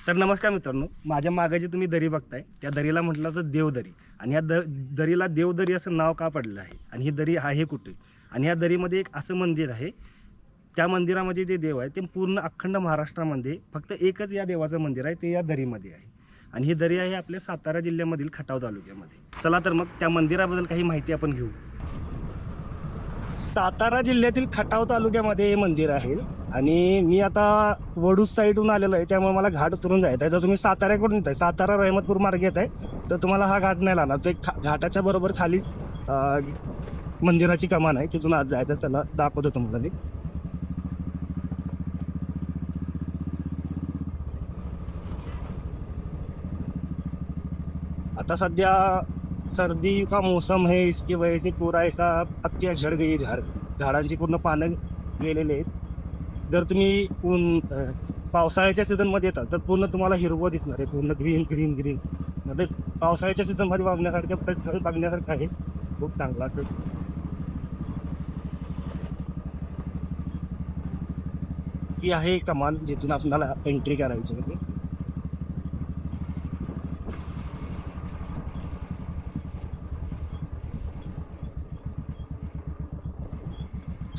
तर नमस्कार मित्रांनो, माझ्या मागे जी तुम्ही दरी बघताय त्या दरीला म्हटलं तर देवदरी. आणि ह्या दरीला देवदरी असं नाव का पडलं आहे आणि ही दरी आहे कुठे आणि ह्या दरीमध्ये एक असं मंदिर आहे. त्या मंदिरामध्ये जे देव आहे ते पूर्ण अखंड महाराष्ट्रामध्ये फक्त एकच या देवाचं मंदिर आहे, ते या दरीमध्ये आहे. आणि ही दरी आहे आपल्या सातारा जिल्ह्यामधील खटाव तालुक्यामध्ये. चला तर मग त्या मंदिराबद्दल काही माहिती आपण घेऊ. सातारा जिल्ह्यातील खटाव तालुक्यामध्ये हे मंदिर आहे आणि मी आता वडूज साईडहून आलेलो आहे, त्यामुळे मला घाट उतरून जायचं आहे. तर तुम्ही साताऱ्याकडून येत आहे, सातारा रहमतपूर मार्ग येत आहे, तर तुम्हाला हा घाट नाही लागणार. तो घाटाच्या बरोबर खालीच मंदिराची कमान आहे, तिथून आज जायचं. त्याला दाखवतो तुम्हाला मी. आता सध्या सर्दी का मौसम है, इसकी वजह से पूरा ऐसा पत्तियां झड़ गई, झाडांची पूर्ण पानं गेलेले आहेत. जर तुम्ही पावसाळ्याच्या सीझनमध्ये येतात तर पूर्ण तुम्हाला हिरवं दिसणार आहे, पूर्ण ग्रीन ग्रीन ग्रीन. म्हणजे पावसाळ्याच्या सीझनमध्ये बघण्यासारखं आहे, खूप चांगलं असं. ही आहे कमान जिथून आपल्याला एंट्री करायची आहे.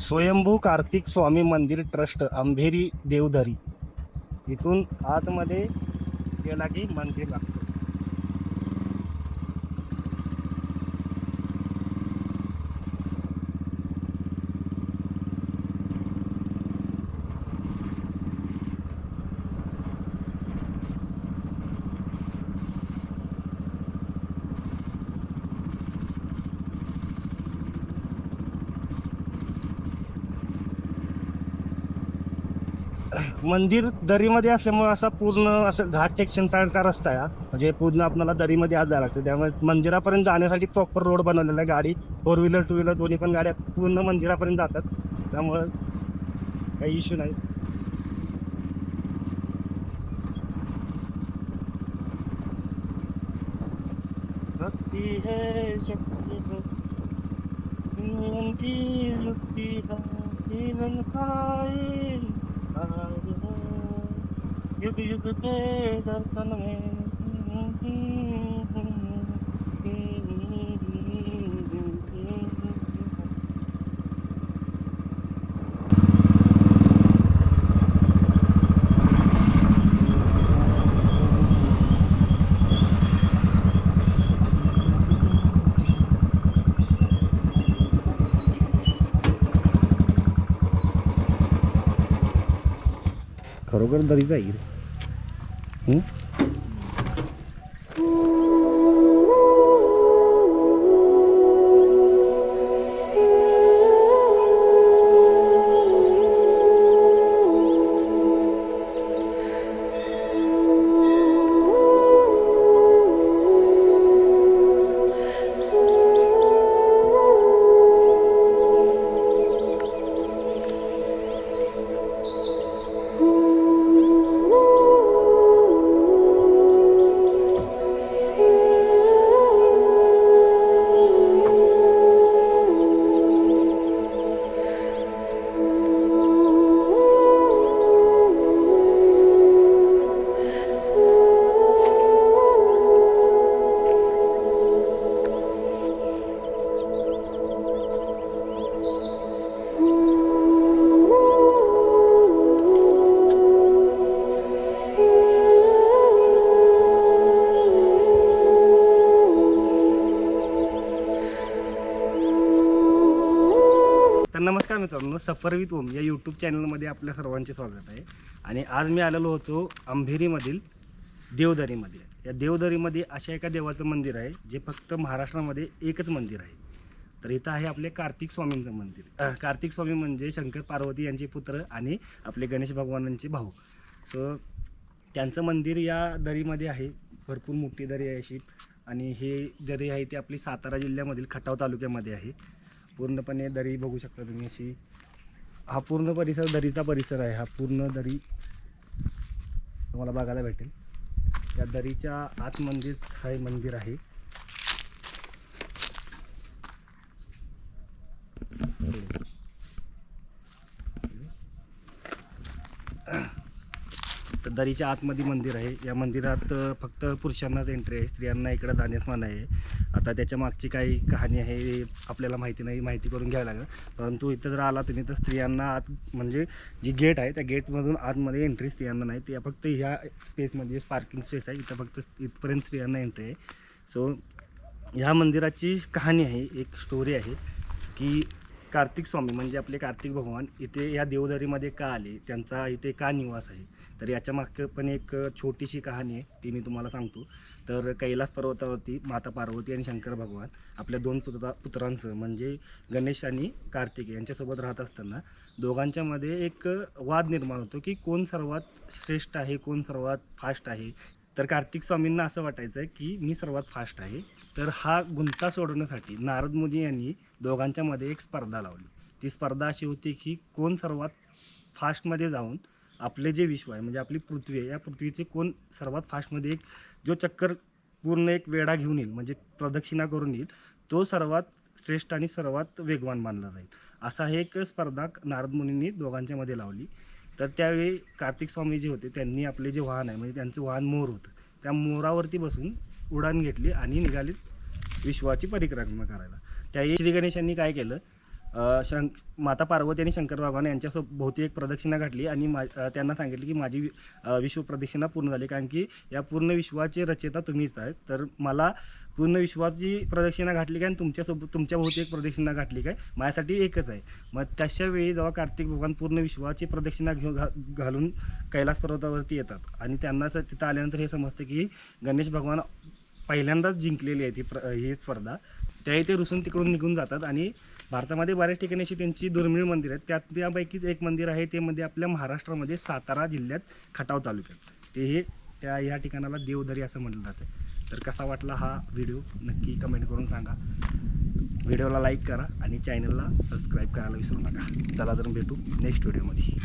स्वयंभू कार्तिक स्वामी मंदिर ट्रस्ट अंधेरी देवधरी, इथून आतमध्ये गेला की मंदिर लागतं. मंदिर दरीमध्ये असल्यामुळे असा पूर्ण असं घाट सेक्शन सारखा रस्ता आहे हा. म्हणजे पूर्ण आपल्याला दरीमध्ये आज जायला लागतं, त्यामुळे मंदिरापर्यंत जाण्यासाठी प्रॉपर रोड बनवलेला आहे. गाडी 4 व्हीलर 2 व्हीलर दोन्ही पण गाड्या पूर्ण मंदिरापर्यंत जातात, त्यामुळे काही इश्यू नाही. भक्ती है शक्ती है, उनकी युक्ति है, जीवन पाए सारे युग युग के दर्पण में. खरोखर दरी जाईल. तर नमस्कार मित्रांनो, सफर विथ ओम या यूट्यूब चॅनलमध्ये आपल्या सर्वांचे स्वागत आहे. आणि आज मी आलेलो होतो अंधेरीमधील देवदरीमध्ये. या देवदरीमध्ये अशा एका देवाचं मंदिर आहे जे फक्त महाराष्ट्रामध्ये एकच मंदिर आहे. तर इथं आहे आपले कार्तिक स्वामींचं मंदिर. कार्तिक स्वामी म्हणजे शंकर पार्वती यांचे पुत्र आणि आपले गणेश भगवानांचे भाऊ. सो त्यांचं मंदिर या दरीमध्ये आहे. भरपूर मोठी दरी आहे अशी. आणि हे दरी आहे ती आपली सातारा जिल्ह्यामधील खटाव तालुक्यामध्ये आहे. पूर्णपणे दरी बघू शकता तुम्ही अशी. हा पूर्ण परिसर दरीचा परिसर आहे. हा पूर्ण दरी तुम्हाला बघायला भेटेल. या दरीच्या आतमध्येच हे मंदिर आहे. दरीच्या आतमध्ये मंदिर आहे. या मंदिरात फक्त पुरुषांनाच एंट्री आहे, स्त्रियांना इकडं जाण्यास मनाई आहे. आता त्याच्या मागची काही कहाणी आहे आपल्याला माहिती नाही, माहिती करून घ्यावी लागेल. परंतु इथं जर आला तुम्ही तर स्त्रियांना आत म्हणजे जी गेट आहे त्या गेटमधून आतमध्ये एंट्री स्त्रियांना नाही. ते फक्त ह्या स्पेसमध्ये पार्किंग स्पेस आहे, इथं फक्त इथपर्यंत स्त्रियांना एंट्री आहे. सो ह्या मंदिराची कहाणी आहे, एक स्टोरी आहे की कार्तिक स्वामी म्हणजे आपले कार्तिक भगवान इथे या देवदरीमध्ये का आले, त्यांचा इथे का निवास आहे. तर याच्या मागं पण एक छोटीशी कहाणी आहे, ती मी तुम्हाला सांगतो. तर कैलास पर्वतावरती माता पार्वती आणि शंकर भगवान आपल्या 2 पुत्रांसह म्हणजे गणेश आणि कार्तिक यांच्यासोबत राहत असताना दोघांच्यामध्ये एक वाद निर्माण होतो की कोण सर्वात श्रेष्ठ आहे, कोण सर्वात फास्ट आहे. तर कार्तिक स्वामींना असं वाटायचं आहे की मी सर्वात फास्ट आहे. तर हा गुंता सोडवण्यासाठी नारद मुनी यांनी दोघांच्यामध्ये एक स्पर्धा लावली. ती स्पर्धा अशी होती की कोण सर्वात फास्टमध्ये जाऊन आपले जे विश्व आहे म्हणजे आपली पृथ्वी आहे, या पृथ्वीचे कोण सर्वात फास्टमध्ये एक जो चक्कर पूर्ण एक वेढा घेऊन येईल म्हणजे प्रदक्षिणा करून येईल, तो सर्वात श्रेष्ठ आणि सर्वात वेगवान मानला जाईल. असा हे एक स्पर्धा नारद मुनींनी दोघांच्यामध्ये लावली. तर त्यावेळी कार्तिक स्वामी जे होते त्यांनी आपले जे वाहन आहे म्हणजे त्यांचं वाहन मोर होतं, त्या मोरावरती बसून उडान घेतली आणि निघाली विश्वाची परिक्रमा करायला. त्यावेळी श्री गणेशांनी काय केलं, माता पार्वती आणि शंकर भगवान यांच्यासोबत भोवती एक प्रदक्षिणा घातली आणि त्यांना सांगितलं की माझी विश्व प्रदक्षिणा पूर्ण झाली, कारण की या पूर्ण विश्वाचे रचयिता तुम्हीच आहेत. तर मला पूर्ण विश्वाची प्रदक्षिणा घातली काय आणि तुमच्या भोवती एक प्रदक्षिणा घातली काय, माझ्यासाठी एकच आहे. मग तशा वेळी जेव्हा कार्तिक भगवान पूर्ण विश्वाची प्रदक्षिणा घालून कैलास पर्वतावरती येतात आणि त्यांना तिथं आल्यानंतर हे समजतं की गणेश भगवान पहिल्यांदाच जिंकलेली आहे ही स्पर्धा. त्याही ते रुसून तिकडून निघून जातात. आणि भारतामध्ये बऱ्याच ठिकाणी अशी त्यांची दुर्मिळ मंदिर आहेत, त्यापैकीच एक मंदिर आहे ते मध्ये आपल्या महाराष्ट्रामध्ये सातारा जिल्ह्यात खटाव तालुक्यात, ते हे ह्या ठिकाणाला देवदरी असं म्हटलं जातं. तर कसा वाटला हा व्हिडिओ नक्की कमेंट करून सांगा. व्हिडिओला लाईक करा आणि चॅनलला सबस्क्राईब करायला विसरू नका. चला तर भेटू नेक्स्ट व्हिडिओमध्ये.